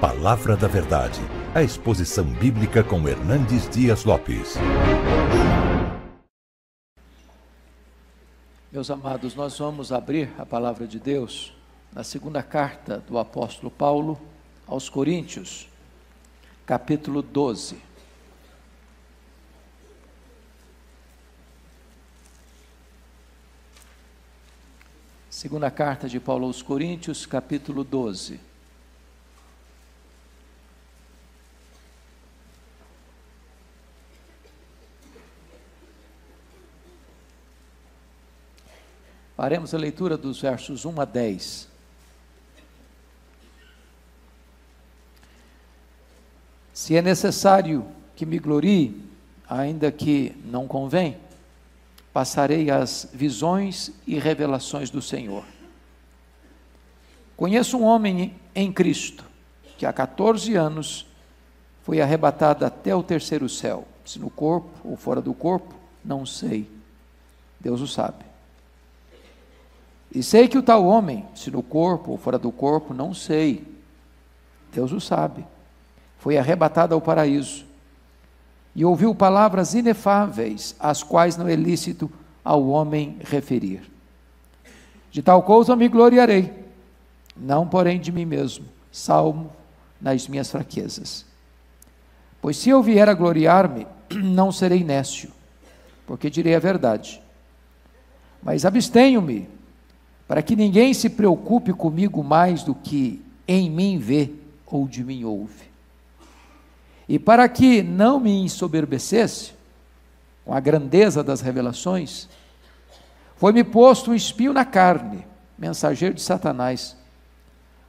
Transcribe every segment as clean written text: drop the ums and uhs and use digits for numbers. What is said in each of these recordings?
Palavra da Verdade, a exposição bíblica com Hernandes Dias Lopes. Meus amados, nós vamos abrir a Palavra de Deus na segunda carta do apóstolo Paulo aos Coríntios, capítulo 12. Segunda carta de Paulo aos Coríntios, capítulo 12. Faremos a leitura dos versos 1 a 10. Se é necessário que me glorie, ainda que não convém, passarei as visões e revelações do Senhor. Conheço um homem em Cristo, que há 14 anos foi arrebatado até o terceiro céu, se no corpo ou fora do corpo, não sei, Deus o sabe. E sei que o tal homem, se no corpo ou fora do corpo, não sei, Deus o sabe, foi arrebatado ao paraíso, e ouviu palavras inefáveis, as quais não é lícito ao homem referir. De tal coisa me gloriarei, não porém de mim mesmo, salvo nas minhas fraquezas. Pois se eu vier a gloriar-me, não serei nécio, porque direi a verdade. Mas abstenho-me, para que ninguém se preocupe comigo mais do que em mim vê ou de mim ouve. E para que não me ensoberbecesse com a grandeza das revelações, foi-me posto um espinho na carne, mensageiro de Satanás,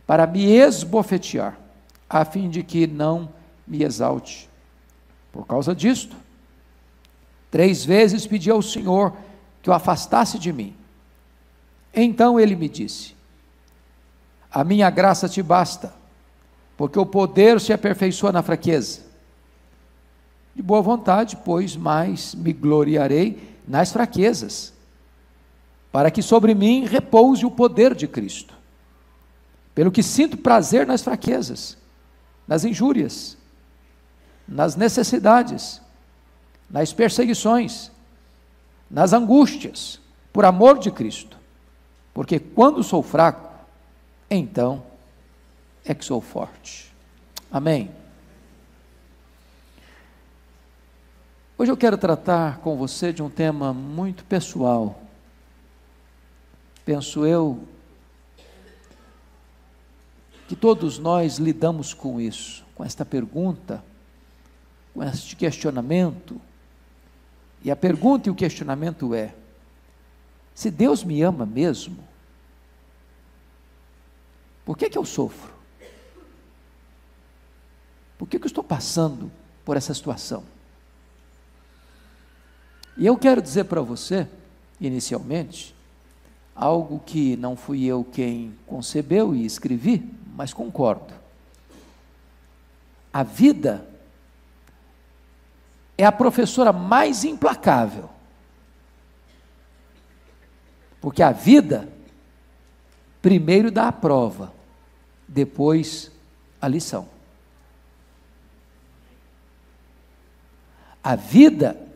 para me esbofetear, a fim de que não me exalte. Por causa disto, 3 vezes pedi ao Senhor que o afastasse de mim. Então ele me disse: a minha graça te basta, porque o poder se aperfeiçoa na fraqueza. De boa vontade, pois, mais me gloriarei nas fraquezas, para que sobre mim repouse o poder de Cristo. Pelo que sinto prazer nas fraquezas, nas injúrias, nas necessidades, nas perseguições, nas angústias, por amor de Cristo. Porque quando sou fraco, então é que sou forte. Amém? Hoje eu quero tratar com você de um tema muito pessoal. Penso eu que todos nós lidamos com isso, com esta pergunta, com este questionamento. E a pergunta e o questionamento é: se Deus me ama mesmo, por que eu sofro? Por que eu estou passando por essa situação? E eu quero dizer para você, inicialmente, algo que não fui eu quem concebeu e escrevi, mas concordo. A vida é a professora mais implacável, porque a vida primeiro dá a prova, depois a lição. A vida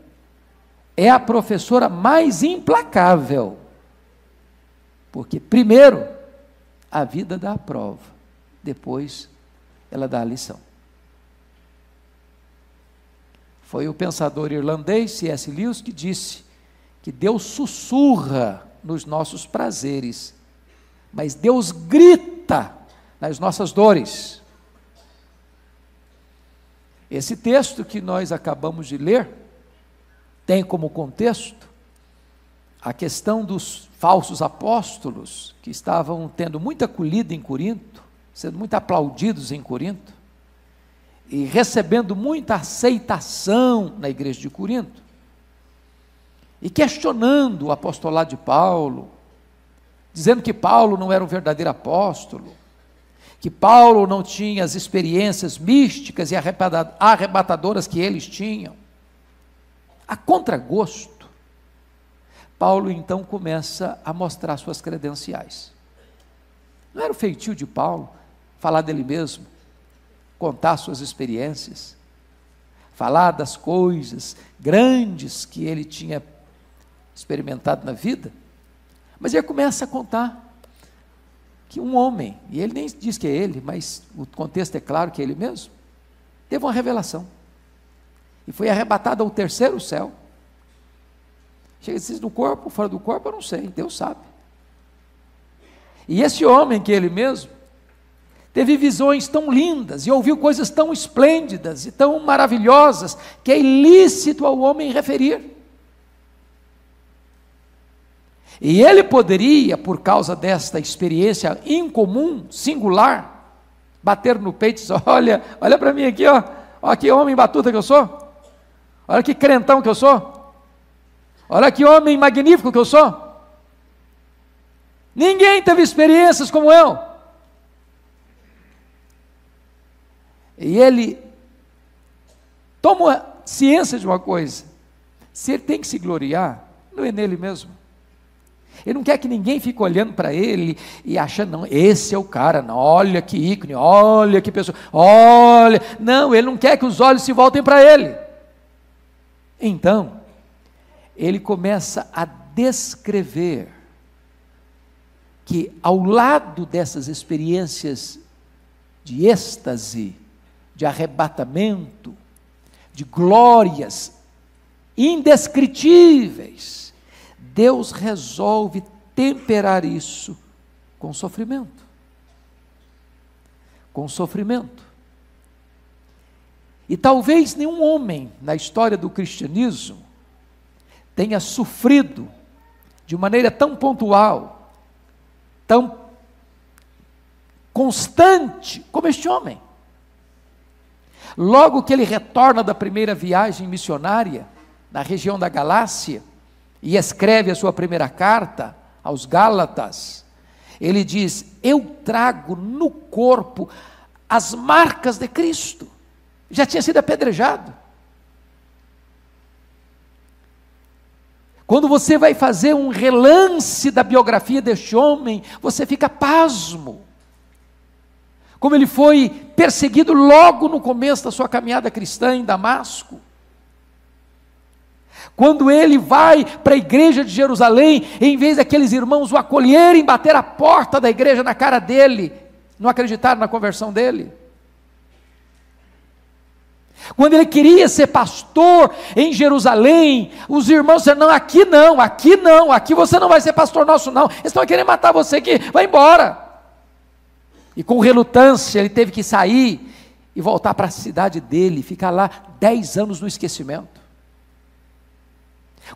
é a professora mais implacável, porque primeiro a vida dá a prova, depois ela dá a lição. Foi o pensador irlandês C.S. Lewis que disse que Deus sussurra nos nossos prazeres, mas Deus grita nas nossas dores. Esse texto que nós acabamos de ler tem como contexto a questão dos falsos apóstolos, que estavam tendo muita acolhida em Corinto, sendo muito aplaudidos em Corinto, e recebendo muita aceitação na igreja de Corinto, e questionando o apostolado de Paulo, dizendo que Paulo não era um verdadeiro apóstolo, que Paulo não tinha as experiências místicas e arrebatadoras que eles tinham. A contragosto, Paulo então começa a mostrar suas credenciais. Não era o feitio de Paulo falar dele mesmo, contar suas experiências, falar das coisas grandes que ele tinha experimentado na vida, mas ele começa a contar que um homem, e ele nem diz que é ele, mas o contexto é claro que é ele mesmo, teve uma revelação, e foi arrebatado ao terceiro céu. Chega se no corpo, fora do corpo, eu não sei, Deus sabe. E esse homem que ele mesmo teve visões tão lindas e ouviu coisas tão esplêndidas e tão maravilhosas que é ilícito ao homem referir. E ele poderia, por causa desta experiência incomum, singular, bater no peito e dizer: olha para mim aqui, ó que homem batuta que eu sou, olha que crentão que eu sou, olha que homem magnífico que eu sou. Ninguém teve experiências como eu. E ele toma ciência de uma coisa: se ele tem que se gloriar, não é nele mesmo. Ele não quer que ninguém fique olhando para ele e achando, não, esse é o cara, não, olha que ícone, olha que pessoa, olha. Não, ele não quer que os olhos se voltem para ele. Então, ele começa a descrever que ao lado dessas experiências de êxtase, de arrebatamento, de glórias indescritíveis, Deus resolve temperar isso com sofrimento. Com sofrimento. E talvez nenhum homem na história do cristianismo tenha sofrido de maneira tão pontual, tão constante como este homem. Logo que ele retorna da primeira viagem missionária na região da Galácia e escreve a sua primeira carta aos Gálatas, ele diz: eu trago no corpo as marcas de Cristo. Já tinha sido apedrejado. Quando você vai fazer um relance da biografia deste homem, você fica pasmo. Como ele foi perseguido logo no começo da sua caminhada cristã em Damasco. Quando ele vai para a igreja de Jerusalém, em vez daqueles irmãos o acolherem, bater a porta da igreja na cara dele, não acreditaram na conversão dele. Quando ele queria ser pastor em Jerusalém, os irmãos disseram: não, aqui você não vai ser pastor nosso não, eles estão querendo matar você aqui, vai embora. E com relutância ele teve que sair e voltar para a cidade dele, ficar lá 10 anos no esquecimento.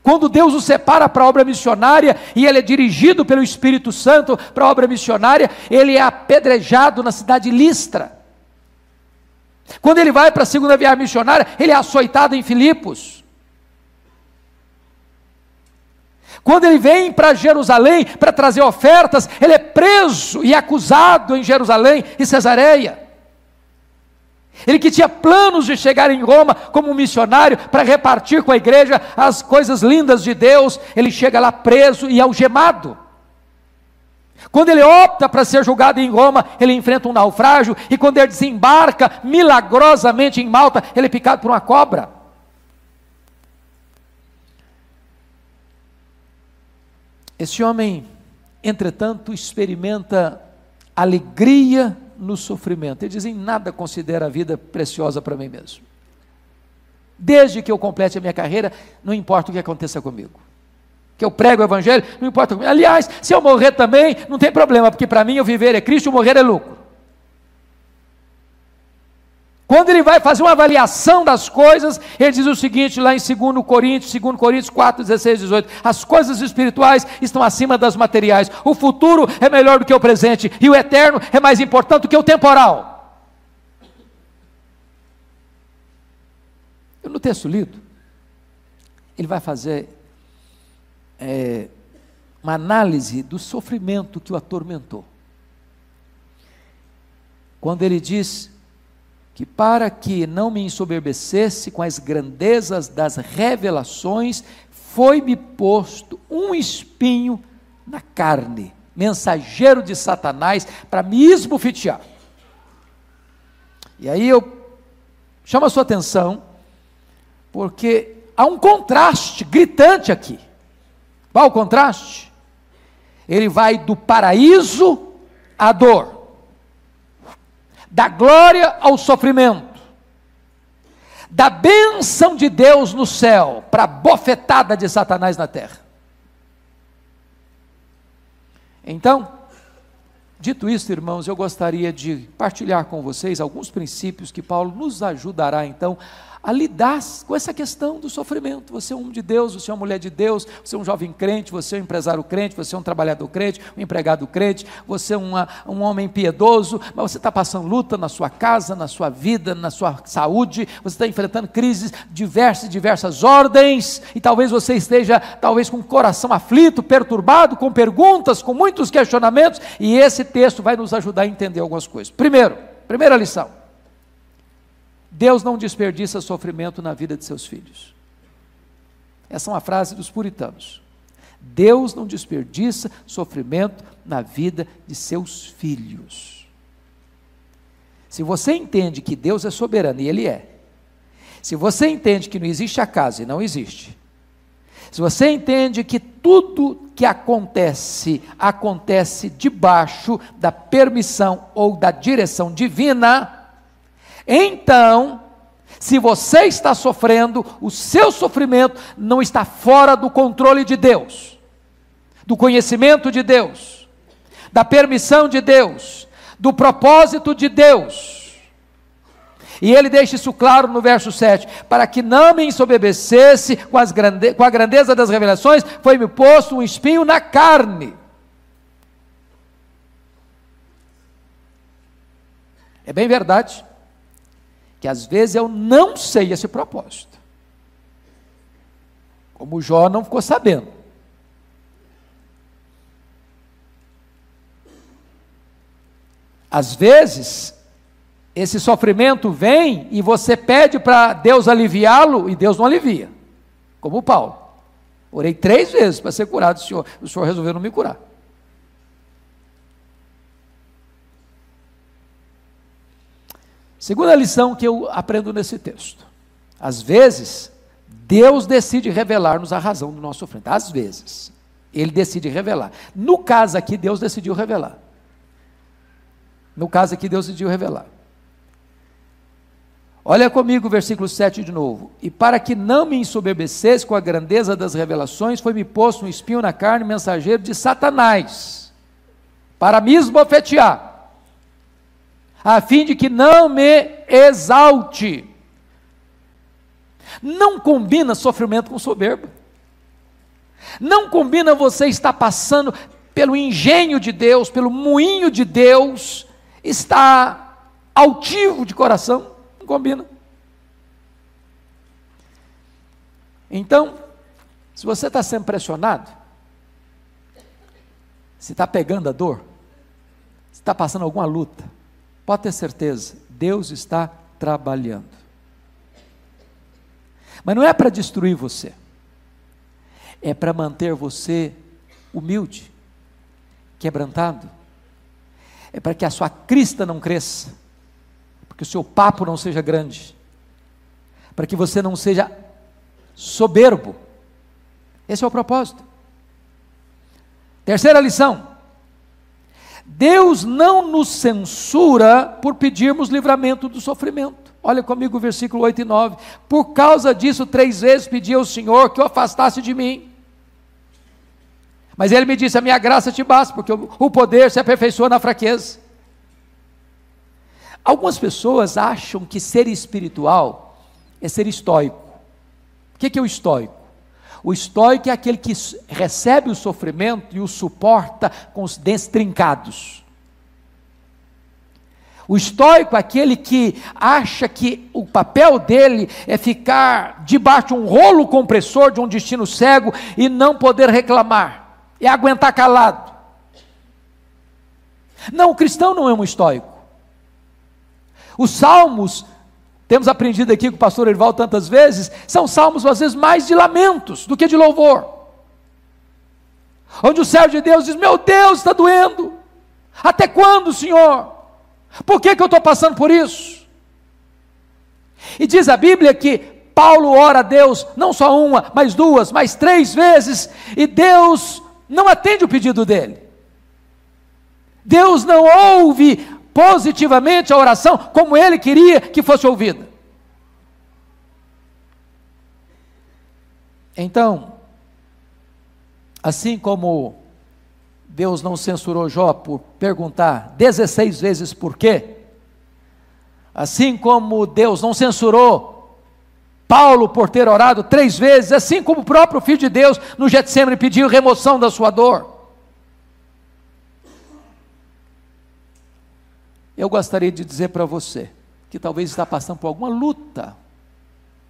Quando Deus o separa para a obra missionária, e ele é dirigido pelo Espírito Santo para a obra missionária, ele é apedrejado na cidade de Listra. Quando ele vai para a segunda viagem missionária, ele é açoitado em Filipos. Quando ele vem para Jerusalém para trazer ofertas, ele é preso e acusado em Jerusalém e Cesareia. Ele que tinha planos de chegar em Roma como um missionário para repartir com a igreja as coisas lindas de Deus, ele chega lá preso e algemado. Quando ele opta para ser julgado em Roma, ele enfrenta um naufrágio, e quando ele desembarca milagrosamente em Malta, ele é picado por uma cobra. Esse homem, entretanto, experimenta alegria no sofrimento. Ele diz: em nada considero a vida preciosa para mim mesmo. Desde que eu complete a minha carreira, não importa o que aconteça comigo. Que eu prego o evangelho, não importa comigo. Aliás, se eu morrer também, não tem problema, porque para mim eu viver é Cristo, morrer é lucro. Quando ele vai fazer uma avaliação das coisas, ele diz o seguinte, lá em 2 Coríntios 4, 16, 18, as coisas espirituais estão acima das materiais, o futuro é melhor do que o presente, e o eterno é mais importante do que o temporal. No texto lido, ele vai fazer uma análise do sofrimento que o atormentou. Quando ele diz que para que não me ensoberbecesse com as grandezas das revelações, foi-me posto um espinho na carne, mensageiro de Satanás, para me esbofetear. E aí eu chamo a sua atenção, porque há um contraste gritante aqui. Qual o contraste? Ele vai do paraíso à dor, da glória ao sofrimento, da bênção de Deus no céu para a bofetada de Satanás na terra. Então, dito isso, irmãos, eu gostaria de partilhar com vocês alguns princípios que Paulo nos ajudará então a lidar com essa questão do sofrimento. Você é um homem de Deus, você é uma mulher de Deus, você é um jovem crente, você é um empresário crente, você é um trabalhador crente, um empregado crente, você é um homem piedoso, mas você está passando luta na sua casa, na sua vida, na sua saúde, você está enfrentando crises diversas ordens, e talvez você esteja com o coração aflito, perturbado, com perguntas, com muitos questionamentos, e esse texto vai nos ajudar a entender algumas coisas. Primeira lição: Deus não desperdiça sofrimento na vida de seus filhos. Essa é uma frase dos puritanos. Deus não desperdiça sofrimento na vida de seus filhos. Se você entende que Deus é soberano, e Ele é, se você entende que não existe acaso, e não existe, se você entende que tudo que acontece debaixo da permissão ou da direção divina, então, se você está sofrendo, o seu sofrimento não está fora do controle de Deus, do conhecimento de Deus, da permissão de Deus, do propósito de Deus. E ele deixa isso claro no verso 7, para que não me ensoberbecesse com a grandeza das revelações, foi-me posto um espinho na carne. É bem verdade que às vezes eu não sei esse propósito, como Jó não ficou sabendo. Às vezes esse sofrimento vem e você pede para Deus aliviá-lo e Deus não alivia, como Paulo. Orei 3 vezes para ser curado, o Senhor resolveu não me curar. Segunda lição que eu aprendo nesse texto: às vezes Deus decide revelar-nos a razão do nosso sofrimento. Às vezes Ele decide revelar. No caso aqui, Deus decidiu revelar. Olha comigo o versículo 7 de novo. E para que não me ensoberbecesse com a grandeza das revelações, foi-me posto um espinho na carne, mensageiro de Satanás, para me esbofetear, a fim de que não me exalte. Não combina sofrimento com soberba. Não combina você estar passando pelo engenho de Deus, pelo moinho de Deus, estar altivo de coração. Não combina. Então, se você está sendo pressionado, se está pegando a dor, se está passando alguma luta, pode ter certeza, Deus está trabalhando. Mas não é para destruir você, é para manter você humilde, quebrantado, é para que a sua crista não cresça, para que o seu papo não seja grande, para que você não seja soberbo. Esse é o propósito. Terceira lição: Deus não nos censura por pedirmos livramento do sofrimento. Olha comigo o versículo 8 e 9. Por causa disso 3 vezes pedi ao Senhor que o afastasse de mim. Mas Ele me disse: a minha graça te basta, porque o poder se aperfeiçoa na fraqueza. Algumas pessoas acham que ser espiritual é ser estoico. O que é o estoico? O estoico é aquele que recebe o sofrimento e o suporta com os dentes trincados. O estoico é aquele que acha que o papel dele é ficar debaixo de um rolo compressor de um destino cego e não poder reclamar, é aguentar calado. Não, o cristão não é um estoico. Os salmos, temos aprendido aqui com o pastor Erival tantas vezes, são salmos às vezes mais de lamentos do que de louvor, onde o servo de Deus diz: meu Deus, está doendo, até quando, Senhor? Por que eu estou passando por isso? E diz a Bíblia que Paulo ora a Deus, não só uma, mas duas, mas 3 vezes, e Deus não atende o pedido dele. Deus não ouve positivamente a oração como ele queria que fosse ouvida. Então, assim como Deus não censurou Jó por perguntar 16 vezes por quê, assim como Deus não censurou Paulo por ter orado 3 vezes, assim como o próprio Filho de Deus no Getsemane pediu remoção da sua dor. Eu gostaria de dizer para você, que talvez está passando por alguma luta,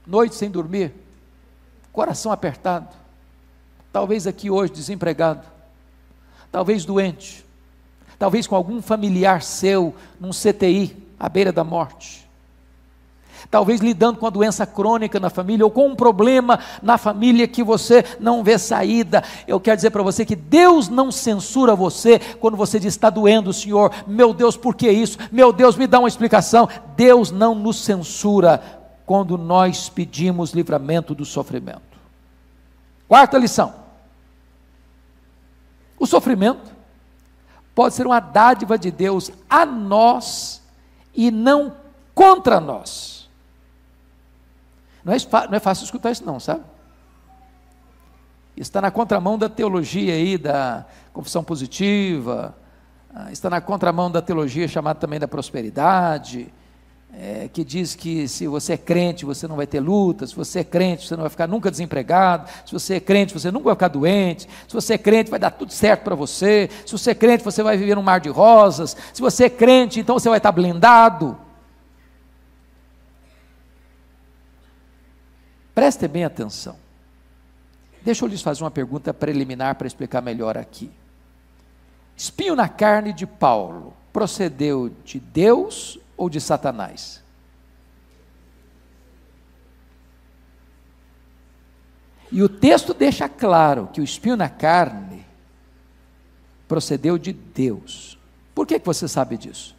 noite sem dormir, coração apertado, talvez aqui hoje desempregado, talvez doente, talvez com algum familiar seu num CTI, à beira da morte, talvez lidando com a doença crônica na família, ou com um problema na família que você não vê saída. Eu quero dizer para você que Deus não censura você quando você diz: está doendo, Senhor, meu Deus, por que isso? Meu Deus, me dá uma explicação. Deus não nos censura quando nós pedimos livramento do sofrimento. 4ª lição: o sofrimento pode ser uma dádiva de Deus a nós e não contra nós. Não é fácil escutar isso não, sabe? Está na contramão da teologia aí, da confissão positiva, está na contramão da teologia chamada também da prosperidade, que diz que se você é crente, você não vai ter luta, se você é crente, você não vai ficar nunca desempregado, se você é crente, você nunca vai ficar doente, se você é crente, vai dar tudo certo para você, se você é crente, você vai viver num mar de rosas, se você é crente, então você vai estar blindado. Prestem bem atenção. Deixa eu lhes fazer uma pergunta preliminar para explicar melhor aqui. Espinho na carne de Paulo procedeu de Deus ou de Satanás? E o texto deixa claro que o espinho na carne procedeu de Deus. Por que você sabe disso?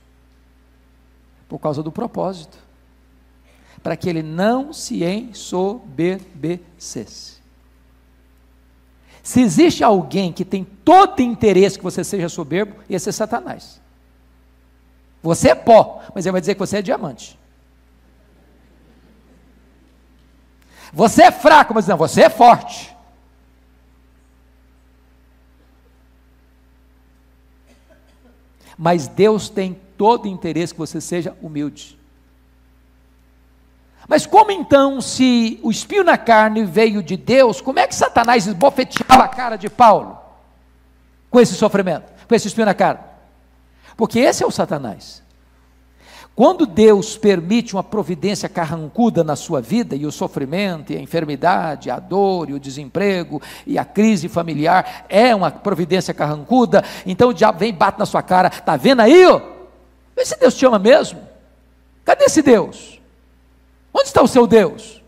Por causa do propósito. Para que ele não se ensoberbecesse. Se existe alguém que tem todo interesse que você seja soberbo, esse é Satanás. Você é pó, mas ele vai dizer que você é diamante. Você é fraco, mas não, você é forte. Mas Deus tem todo interesse que você seja humilde. Mas como então, se o espinho na carne veio de Deus, como é que Satanás esbofeteava a cara de Paulo com esse sofrimento, com esse espinho na carne? Porque esse é o Satanás. Quando Deus permite uma providência carrancuda na sua vida, e o sofrimento, e a enfermidade, a dor, e o desemprego, e a crise familiar, é uma providência carrancuda, então o diabo vem e bate na sua cara: está vendo aí? Vê se Deus te ama mesmo. Cadê esse Deus? Onde está o seu Deus?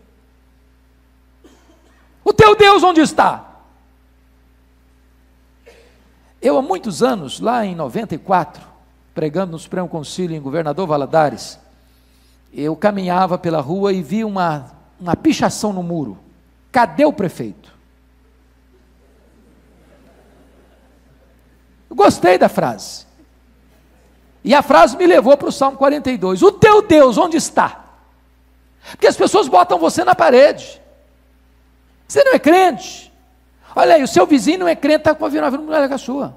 O teu Deus onde está? Eu há muitos anos, lá em 94, pregando no Supremo Concílio em Governador Valadares, eu caminhava pela rua e vi uma pichação no muro. Cadê o prefeito? Eu gostei da frase. E a frase me levou para o Salmo 42. O teu Deus onde está? Porque as pessoas botam você na parede. Você não é crente. Olha aí, o seu vizinho não é crente, está com a vida melhor que a sua.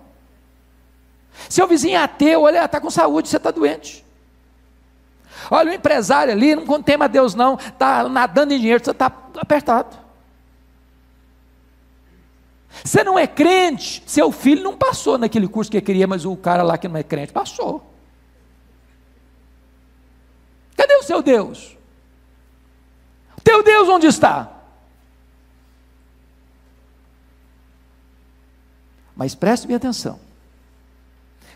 Seu vizinho é ateu, olha, está com saúde, você está doente. Olha, o empresário ali não tema a Deus não, está nadando em dinheiro, você está apertado. Você não é crente, seu filho não passou naquele curso que ele queria, mas o cara lá que não é crente passou. Cadê o seu Deus? Teu Deus onde está? Mas preste bem atenção.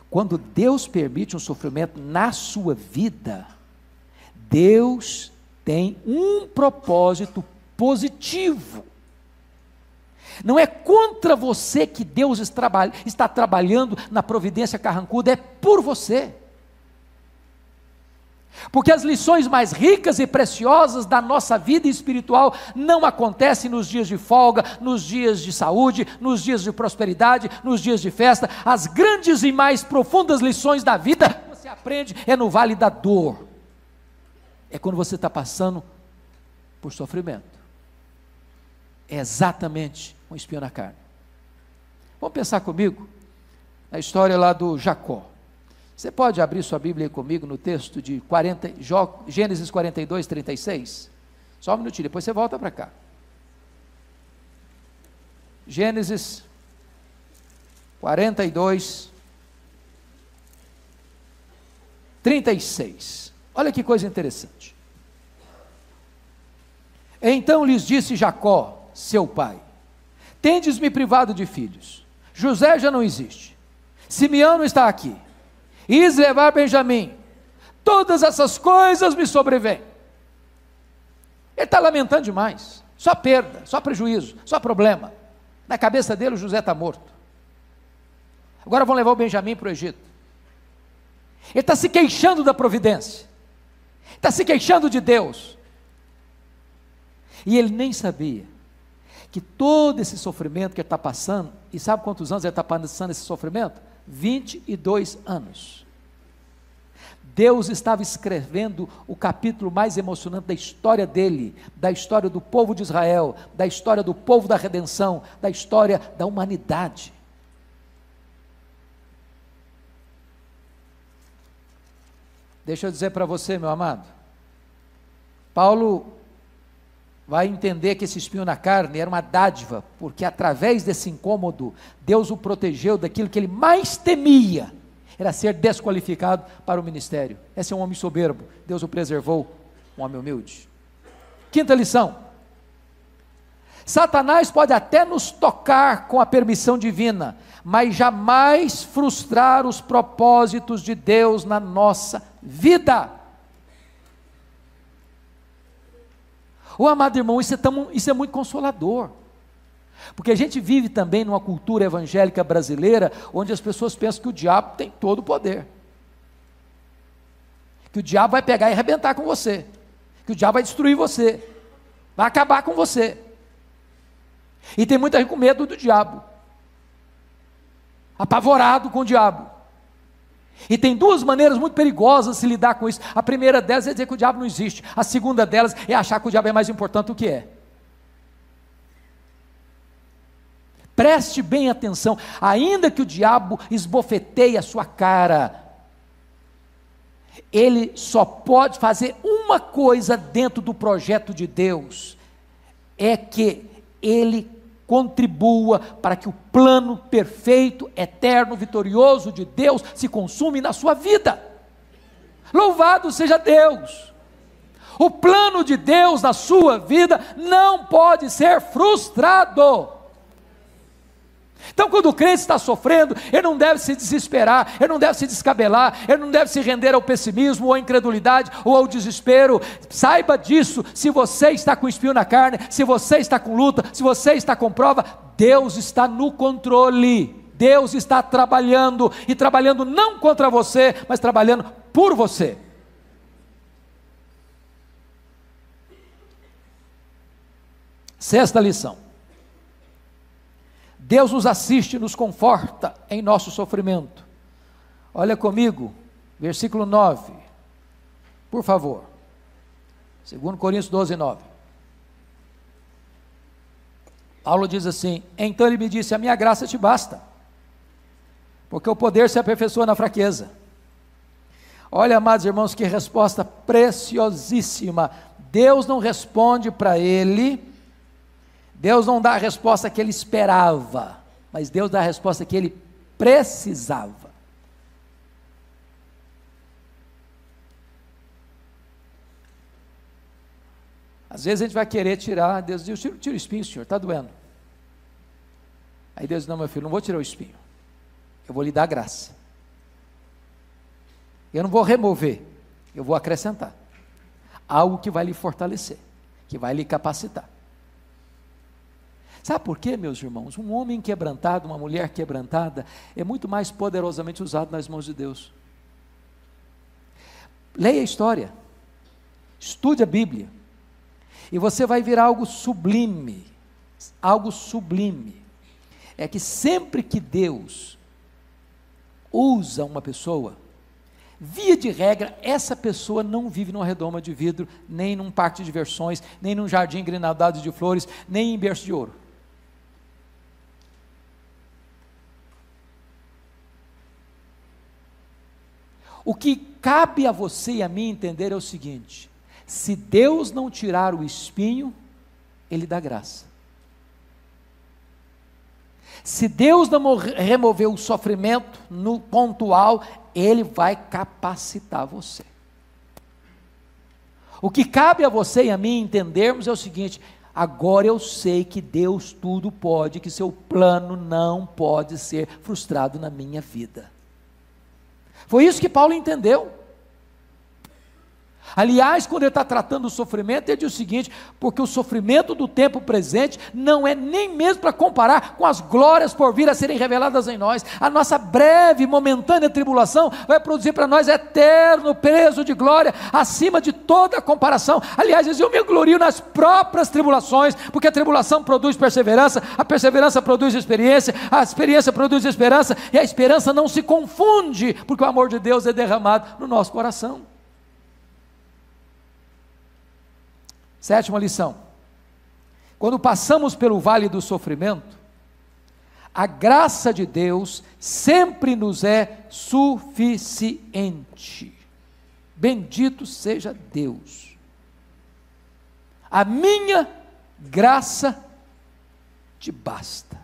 Quando Deus permite um sofrimento na sua vida, Deus tem um propósito positivo. Não é contra você que Deus está trabalhando na providência carrancuda, é por você. Porque as lições mais ricas e preciosas da nossa vida espiritual não acontecem nos dias de folga, nos dias de saúde, nos dias de prosperidade, nos dias de festa. As grandes e mais profundas lições da vida que você aprende é no vale da dor. É quando você está passando por sofrimento. É exatamente um espinho na carne. Vamos pensar comigo na história lá do Jacó. Você pode abrir sua Bíblia aí comigo no texto de Gênesis 42, 36? Só um minutinho, depois você volta para cá. Gênesis 42, 36. Olha que coisa interessante. Então lhes disse Jacó, seu pai: tendes-me privado de filhos. José já não existe. Simeão não está aqui. Is levar Benjamim. Todas essas coisas me sobrevêm. Ele está lamentando demais. Só perda, só prejuízo, só problema. Na cabeça dele o José está morto. Agora vão levar o Benjamim para o Egito. Ele está se queixando da providência. Está se queixando de Deus. E ele nem sabia que todo esse sofrimento que ele está passando, e sabe quantos anos ele está passando esse sofrimento? 22 anos. Deus estava escrevendo o capítulo mais emocionante da história dele, da história do povo de Israel, da história do povo da redenção, da história da humanidade. Deixa eu dizer para você, meu amado, Paulo vai entender que esse espinho na carne era uma dádiva, porque através desse incômodo, Deus o protegeu daquilo que ele mais temia, era ser desqualificado para o ministério. Esse é um homem soberbo, Deus o preservou, um homem humilde. Quinta lição: Satanás pode até nos tocar com a permissão divina, mas jamais frustrar os propósitos de Deus na nossa vida. Oh, amado irmão, isso é muito consolador, porque a gente vive também numa cultura evangélica brasileira, onde as pessoas pensam que o diabo tem todo o poder, que o diabo vai pegar e arrebentar com você, que o diabo vai destruir você, vai acabar com você, e tem muita gente com medo do diabo, apavorado com o diabo. E tem duas maneiras muito perigosas de se lidar com isso. A primeira delas é dizer que o diabo não existe. A segunda delas é achar que o diabo é mais importante do que é. Preste bem atenção. Ainda que o diabo esbofeteie a sua cara, ele só pode fazer uma coisa dentro do projeto de Deus, é que ele contribua para que o plano perfeito, eterno, vitorioso de Deus se consume na sua vida. Louvado seja Deus! O plano de Deus na sua vida não pode ser frustrado. Então, quando o crente está sofrendo, ele não deve se desesperar, ele não deve se descabelar, ele não deve se render ao pessimismo, ou à incredulidade, ou ao desespero. Saiba disso. Se você está com espinho na carne, se você está com luta, se você está com prova, Deus está no controle, Deus está trabalhando, e trabalhando não contra você, mas trabalhando por você. Sexta lição: Deus nos assiste e nos conforta em nosso sofrimento. Olha comigo, versículo 9, por favor, 2 Coríntios 12, 9. Paulo diz assim: então ele me disse, a minha graça te basta, porque o poder se aperfeiçoa na fraqueza. Olha, amados irmãos, que resposta preciosíssima. Deus não responde para ele, Deus não dá a resposta que ele esperava, mas Deus dá a resposta que ele precisava. Às vezes a gente vai querer tirar, Deus diz, tira o espinho, Senhor, está doendo. Aí Deus diz, não, meu filho, não vou tirar o espinho, eu vou lhe dar graça. Eu não vou remover, eu vou acrescentar algo que vai lhe fortalecer, que vai lhe capacitar. Sabe por quê, meus irmãos? Um homem quebrantado, uma mulher quebrantada, é muito mais poderosamente usado nas mãos de Deus. Leia a história, estude a Bíblia, e você vai ver algo sublime. Algo sublime é que sempre que Deus usa uma pessoa, via de regra, essa pessoa não vive numa redoma de vidro, nem num parque de diversões, nem num jardim grinaldado de flores, nem em berço de ouro. O que cabe a você e a mim entender é o seguinte: se Deus não tirar o espinho, Ele dá graça. Se Deus não remover o sofrimento no pontual, Ele vai capacitar você. O que cabe a você e a mim entendermos é o seguinte: agora eu sei que Deus tudo pode, que seu plano não pode ser frustrado na minha vida. Foi isso que Paulo entendeu. Aliás, quando ele está tratando do sofrimento, ele diz o seguinte: porque o sofrimento do tempo presente não é nem mesmo para comparar com as glórias por vir a serem reveladas em nós. A nossa breve, momentânea tribulação vai produzir para nós eterno peso de glória, acima de toda comparação. Aliás, eu me glorio nas próprias tribulações, porque a tribulação produz perseverança, a perseverança produz experiência, a experiência produz esperança, e a esperança não se confunde, porque o amor de Deus é derramado no nosso coração. Sétima lição: quando passamos pelo vale do sofrimento, a graça de Deus sempre nos é suficiente. Bendito seja Deus. A minha graça te basta.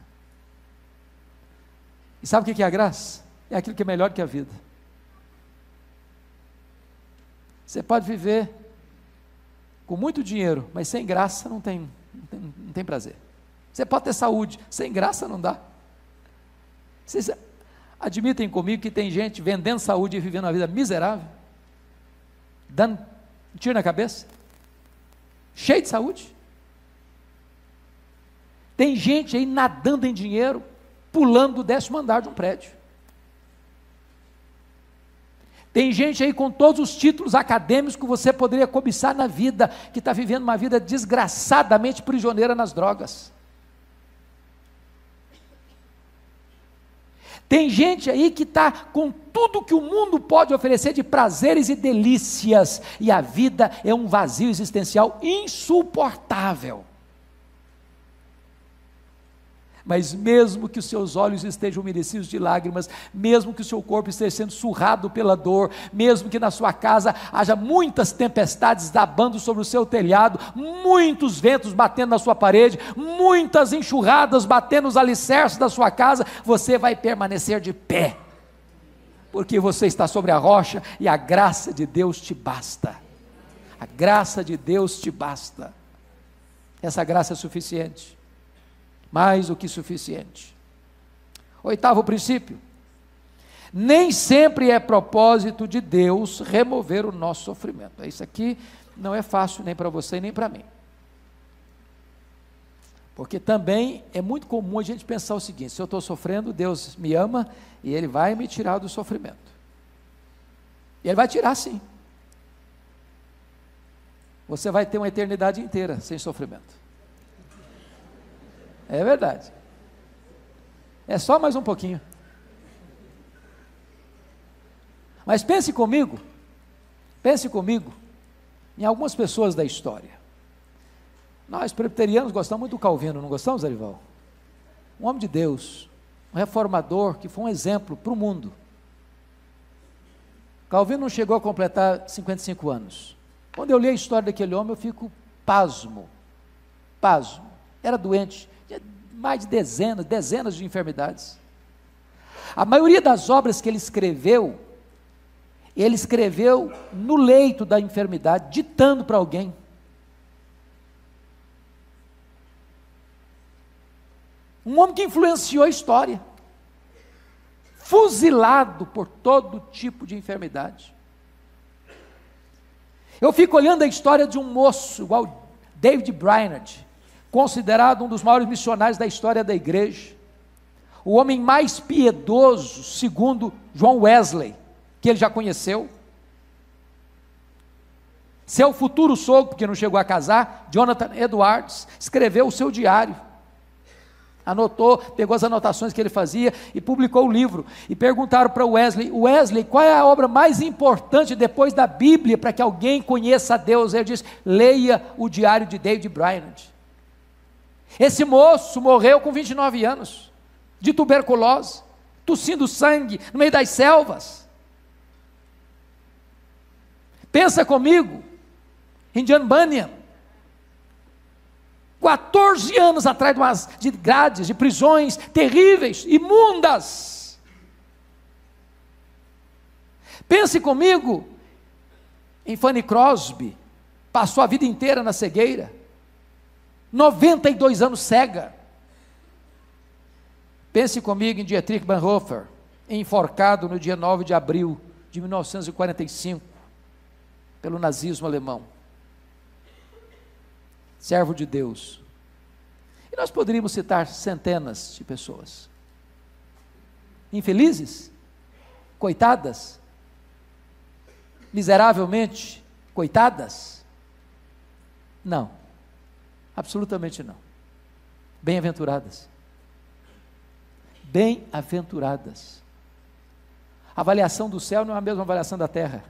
E sabe o que é a graça? É aquilo que é melhor que a vida. Você pode viver com muito dinheiro, mas sem graça não tem prazer. Você pode ter saúde, sem graça não dá. Vocês admitem comigo que tem gente vendendo saúde e vivendo uma vida miserável, dando tiro na cabeça, cheio de saúde? Tem gente aí nadando em dinheiro, pulando do 10º andar de um prédio. Tem gente aí com todos os títulos acadêmicos que você poderia cobiçar na vida, que está vivendo uma vida desgraçadamente prisioneira nas drogas. Tem gente aí que está com tudo que o mundo pode oferecer de prazeres e delícias, e a vida é um vazio existencial insuportável. Mas mesmo que os seus olhos estejam umedecidos de lágrimas, mesmo que o seu corpo esteja sendo surrado pela dor, mesmo que na sua casa haja muitas tempestades abando sobre o seu telhado, muitos ventos batendo na sua parede, muitas enxurradas batendo nos alicerces da sua casa, você vai permanecer de pé, porque você está sobre a rocha e a graça de Deus te basta. A graça de Deus te basta. Essa graça é suficiente. Mais do que suficiente. 8º princípio: nem sempre é propósito de Deus remover o nosso sofrimento. Isso aqui não é fácil nem para você nem para mim, porque também é muito comum a gente pensar o seguinte: se eu estou sofrendo, Deus me ama e Ele vai me tirar do sofrimento. E Ele vai tirar, sim. Você vai ter uma eternidade inteira sem sofrimento. É verdade. É só mais um pouquinho. Mas pense comigo em algumas pessoas da história. Nós presbiterianos gostamos muito do Calvino, não gostamos, Arival? Um homem de Deus, um reformador que foi um exemplo para o mundo. Calvino não chegou a completar 55 anos. Quando eu li a história daquele homem, eu fico pasmo. Era doente, tinha mais de dezenas de enfermidades. A maioria das obras que ele escreveu no leito da enfermidade, ditando para alguém. Um homem que influenciou a história, fuzilado por todo tipo de enfermidade. Eu fico olhando a história de um moço, igual David Brainerd, considerado um dos maiores missionários da história da igreja, o homem mais piedoso, segundo John Wesley, que ele já conheceu. Seu futuro sogro, porque não chegou a casar, Jonathan Edwards, escreveu o seu diário. Anotou, pegou as anotações que ele fazia e publicou o livro. E perguntaram para Wesley, qual é a obra mais importante depois da Bíblia para que alguém conheça a Deus? Ele disse, leia o diário de David Brainerd. Esse moço morreu com 29 anos, de tuberculose, tossindo sangue no meio das selvas. Pensa comigo, em John Bunyan, 14 anos atrás de grades, de prisões terríveis, imundas. Pense comigo em Fanny Crosby, passou a vida inteira na cegueira, 92 anos cega. Pense comigo em Dietrich Bonhoeffer, enforcado no dia 9 de abril de 1945, pelo nazismo alemão. Servo de Deus. E nós poderíamos citar centenas de pessoas. Infelizes? Coitadas? Miseravelmente coitadas? Não. Absolutamente não. Bem-aventuradas. Bem-aventuradas. A avaliação do céu não é a mesma avaliação da terra.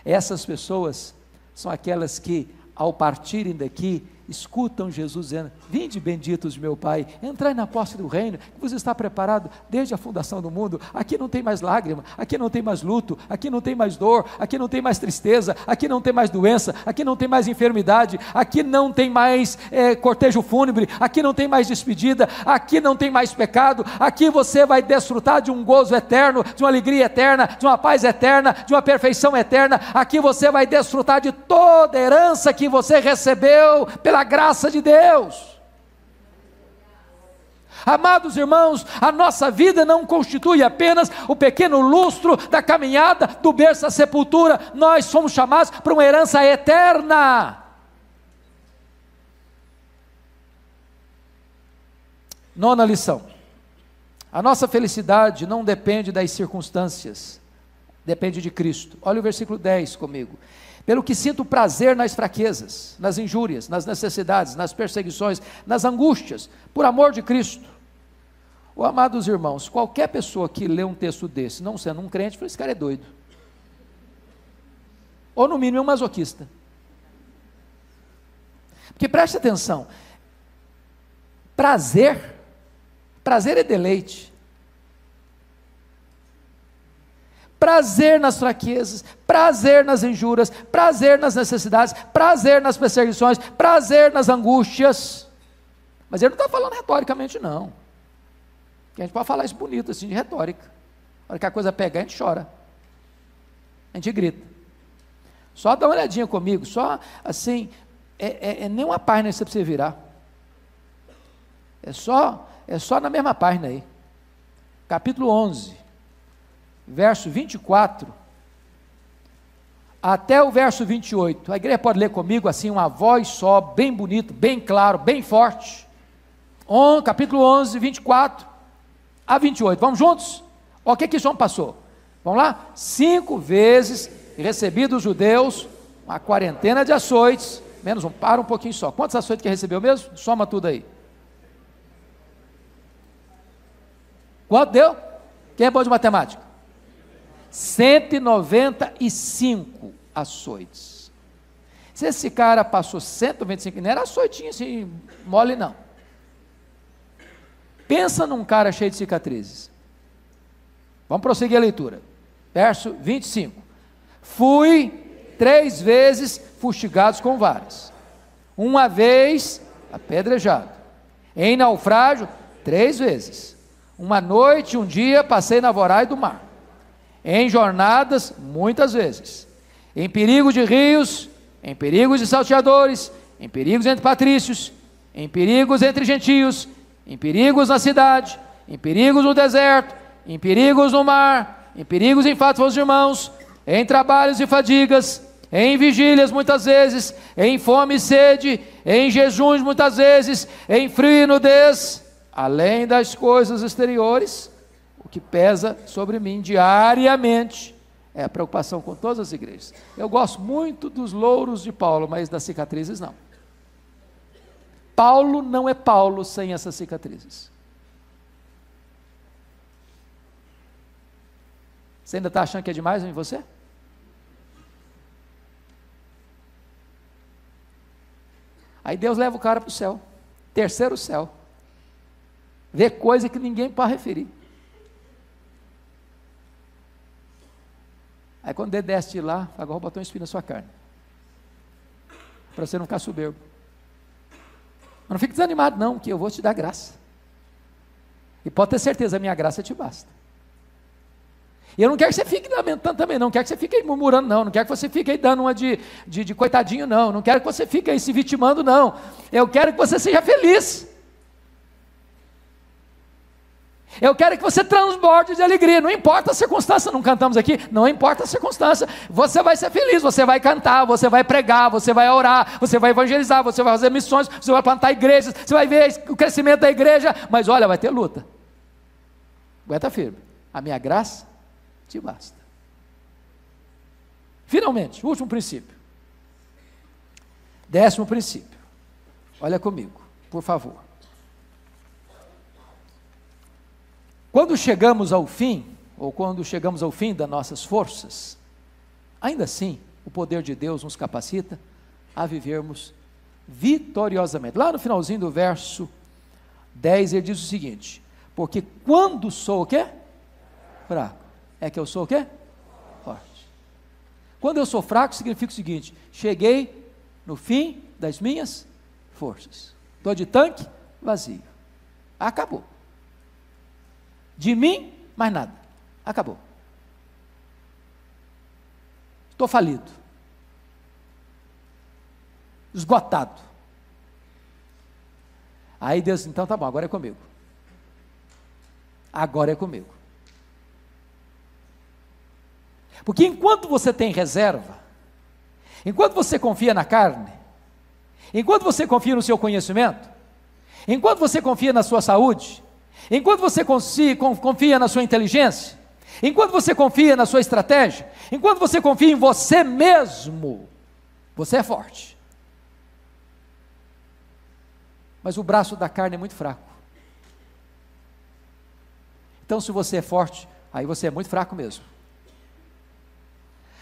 Essas pessoas são aquelas que, ao partirem daqui, escutam Jesus dizendo, vinde benditos de meu Pai, entrai na posse do reino, que vos está preparado desde a fundação do mundo. Aqui não tem mais lágrima, aqui não tem mais luto, aqui não tem mais dor, aqui não tem mais tristeza, aqui não tem mais doença, aqui não tem mais enfermidade, aqui não tem mais cortejo fúnebre, aqui não tem mais despedida, aqui não tem mais pecado, aqui você vai desfrutar de um gozo eterno, de uma alegria eterna, de uma paz eterna, de uma perfeição eterna. Aqui você vai desfrutar de toda a herança que você recebeu pela graça de Deus. Amados irmãos, a nossa vida não constitui apenas o pequeno lustro da caminhada do berço à sepultura. Nós somos chamados para uma herança eterna. Nona lição: a nossa felicidade não depende das circunstâncias, depende de Cristo. Olha o versículo 10 comigo. Pelo que sinto prazer nas fraquezas, nas injúrias, nas necessidades, nas perseguições, nas angústias, por amor de Cristo. Amados irmãos, qualquer pessoa que lê um texto desse, não sendo um crente, fala, esse cara é doido. Ou no mínimo é um masoquista. Porque preste atenção, prazer é deleite. Prazer nas fraquezas, prazer nas injúrias, prazer nas necessidades, prazer nas perseguições, prazer nas angústias. Mas ele não está falando retoricamente, não. Porque a gente pode falar isso bonito, assim, de retórica. Na hora que a coisa pegar, a gente chora. A gente grita. Só dá uma olhadinha comigo, só assim, nem uma página você precisa virar. É só na mesma página aí. Capítulo 11. Verso 24, até o verso 28, a igreja pode ler comigo assim, uma voz só, bem bonito, bem claro, bem forte, capítulo 11, 24 a 28, vamos juntos? O que esse homem passou? Vamos lá? 5 vezes recebi dos judeus uma quarentena de açoites, menos um, para um pouquinho só, quantos açoites que recebeu mesmo? Soma tudo aí. Quanto deu? Quem é bom de matemática? 195 açoites. Se esse cara passou 125, não era açoitinho assim, mole não. Pensa num cara cheio de cicatrizes. Vamos prosseguir a leitura. Verso 25. Fui 3 vezes fustigados com varas, uma vez apedrejado, em naufrágio 3 vezes, uma noite e um dia passei na voragem do mar, em jornadas muitas vezes, em perigo de rios, em perigos de salteadores, em perigos entre patrícios, em perigos entre gentios, em perigos na cidade, em perigos no deserto, em perigos no mar, em perigos em fatos aos irmãos, em trabalhos e fadigas, em vigílias muitas vezes, em fome e sede, em jejuns muitas vezes, em frio e nudez, além das coisas exteriores. O que pesa sobre mim diariamente É a preocupação com todas as igrejas. Eu gosto muito dos louros de Paulo, mas das cicatrizes não. Paulo não é Paulo sem essas cicatrizes. Você ainda está achando que é demais em você? Aí Deus leva o cara para o céu, terceiro céu, vê coisa que ninguém pode referir. Aí quando ele desce de lá, agora botou um espinho na sua carne, para você não ficar soberbo. Mas não fique desanimado não, que eu vou te dar graça, e pode ter certeza, a minha graça te basta. E eu não quero que você fique lamentando também, não quero que você fique aí murmurando, não quero que você fique aí dando uma de coitadinho, não quero que você fique aí se vitimando, não. Eu quero que você seja feliz. Eu quero que você transborde de alegria, não importa a circunstância, não cantamos aqui, não importa a circunstância, você vai ser feliz, você vai cantar, você vai pregar, você vai orar, você vai evangelizar, você vai fazer missões, você vai plantar igrejas, você vai ver o crescimento da igreja, mas olha, vai ter luta. Aguenta firme, a minha graça te basta. Finalmente, último princípio. 10º princípio. Olha comigo, por favor. Quando chegamos ao fim, ou quando chegamos ao fim das nossas forças, ainda assim, o poder de Deus nos capacita a vivermos vitoriosamente. Lá no finalzinho do verso 10, ele diz o seguinte: porque quando sou o quê? Fraco. É que eu sou o quê? Forte. Quando eu sou fraco, significa o seguinte: cheguei no fim das minhas forças. Estou de tanque vazio. Acabou. De mim, mais nada. Acabou. Estou falido. Esgotado. Aí Deus, então tá bom, agora é comigo. Agora é comigo. Porque enquanto você tem reserva, enquanto você confia na carne, enquanto você confia no seu conhecimento, enquanto você confia na sua saúde, enquanto você confia na sua inteligência, enquanto você confia na sua estratégia, enquanto você confia em você mesmo, você é forte. Mas o braço da carne é muito fraco. Então, se você é forte, aí você é muito fraco mesmo.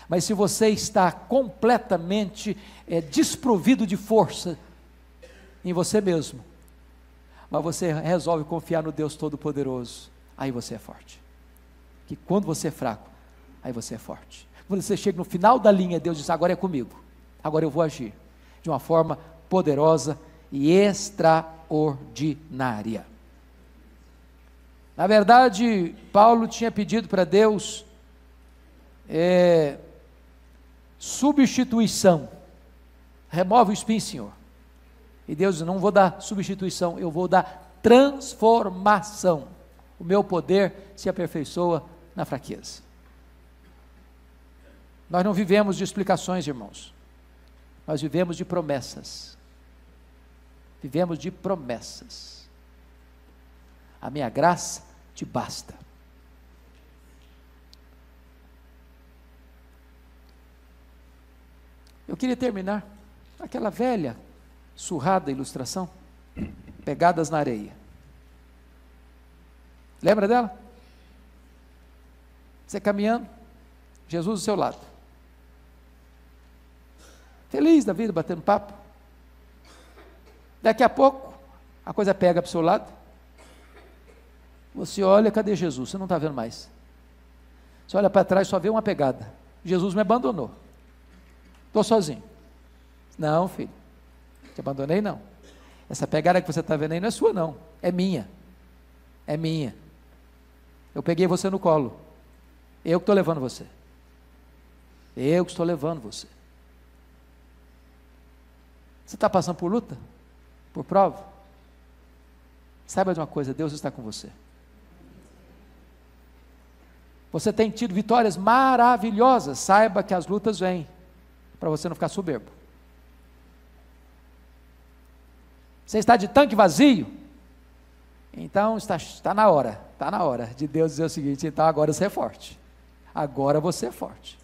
Mas se você está completamente desprovido de força em você mesmo, mas você resolve confiar no Deus Todo-Poderoso, aí você é forte. Que quando você é fraco, aí você é forte. Quando você chega no final da linha, Deus diz: agora é comigo, agora eu vou agir de uma forma poderosa e extraordinária. Na verdade, Paulo tinha pedido para Deus substituição. Remove o espinho, Senhor. E Deus diz: não vou dar substituição, eu vou dar transformação. O meu poder se aperfeiçoa na fraqueza. Nós não vivemos de explicações, irmãos. Nós vivemos de promessas. Vivemos de promessas. A minha graça te basta. Eu queria terminar aquela velha, surrada ilustração, pegadas na areia. Lembra dela? Você caminhando, Jesus do seu lado. Feliz da vida, batendo papo. Daqui a pouco, a coisa pega para o seu lado. Você olha, cadê Jesus? Você não está vendo mais. Você olha para trás, só vê uma pegada. Jesus me abandonou. Estou sozinho. Não, filho, te abandonei não. Essa pegada que você está vendo aí não é sua não, é minha. É minha. Eu peguei você no colo. Eu que estou levando você. Eu que estou levando você. Você está passando por luta? Por prova? Saiba de uma coisa, Deus está com você. Você tem tido vitórias maravilhosas, saiba que as lutas vêm, para você não ficar soberbo. Você está de tanque vazio? Então está na hora de Deus dizer o seguinte: então agora você é forte, agora você é forte.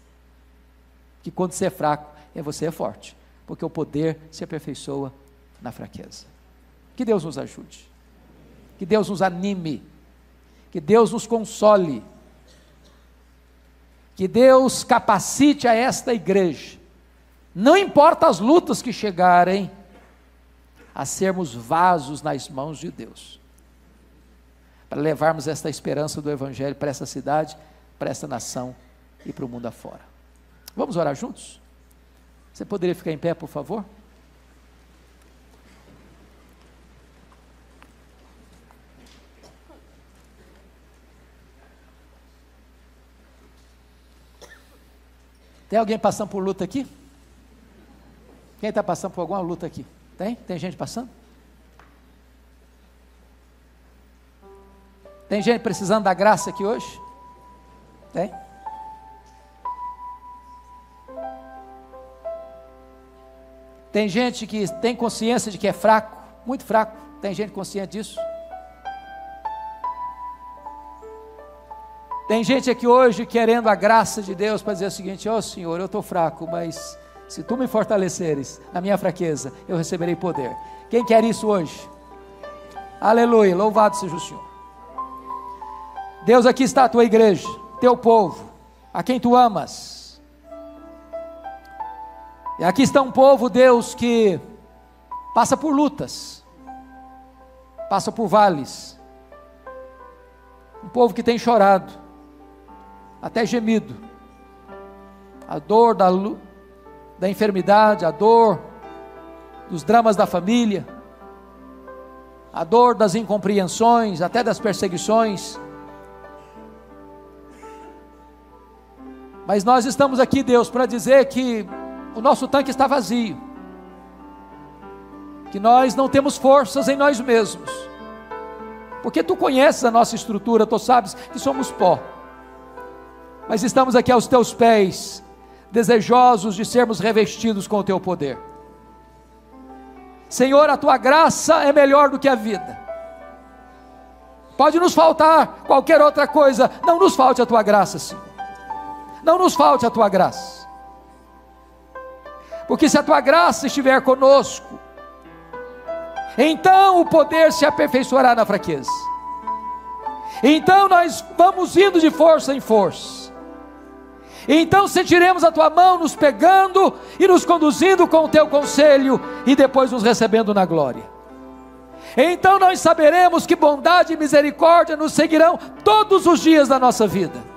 Que quando você é fraco, você é forte, porque o poder se aperfeiçoa na fraqueza. Que Deus nos ajude, que Deus nos anime, que Deus nos console, que Deus capacite a esta igreja, não importa as lutas que chegarem, a sermos vasos nas mãos de Deus, para levarmos esta esperança do Evangelho para essa cidade, para essa nação e para o mundo afora. Vamos orar juntos? Você poderia ficar em pé, por favor? Tem alguém passando por luta aqui? Quem está passando por alguma luta aqui? Tem? Tem gente passando? Tem gente precisando da graça aqui hoje? Tem? Tem gente que tem consciência de que é fraco, muito fraco. Tem gente consciente disso? Tem gente aqui hoje querendo a graça de Deus para dizer o seguinte: ó Senhor, eu estou fraco, mas se Tu me fortaleceres na minha fraqueza, eu receberei poder. Quem quer isso hoje? Aleluia, louvado seja o Senhor. Deus, aqui está a Tua igreja, Teu povo, a quem Tu amas. E aqui está um povo, Deus, que passa por lutas, passa por vales, um povo que tem chorado, até gemido, a dor da enfermidade, a dor dos dramas da família, a dor das incompreensões, até das perseguições. Mas nós estamos aqui, Deus, para dizer que o nosso tanque está vazio, que nós não temos forças em nós mesmos, porque Tu conheces a nossa estrutura, Tu sabes que somos pó, mas estamos aqui aos Teus pés, desejosos de sermos revestidos com o Teu poder. Senhor, a Tua graça é melhor do que a vida. Pode nos faltar qualquer outra coisa, não nos falte a Tua graça, Senhor. Não nos falte a Tua graça, porque se a Tua graça estiver conosco, então o poder se aperfeiçoará na fraqueza. Então nós vamos indo de força em força. Então sentiremos a Tua mão nos pegando e nos conduzindo com o Teu conselho, e depois nos recebendo na glória. Então nós saberemos que bondade e misericórdia nos seguirão todos os dias da nossa vida.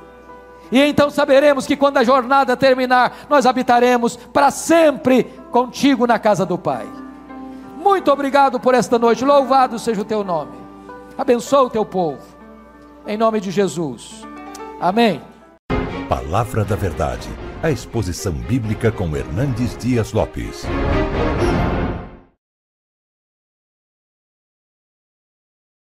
E então saberemos que quando a jornada terminar, nós habitaremos para sempre contigo na casa do Pai. Muito obrigado por esta noite, louvado seja o Teu nome. Abençoa o Teu povo, em nome de Jesus, amém. Palavra da Verdade, a exposição bíblica com Hernandes Dias Lopes.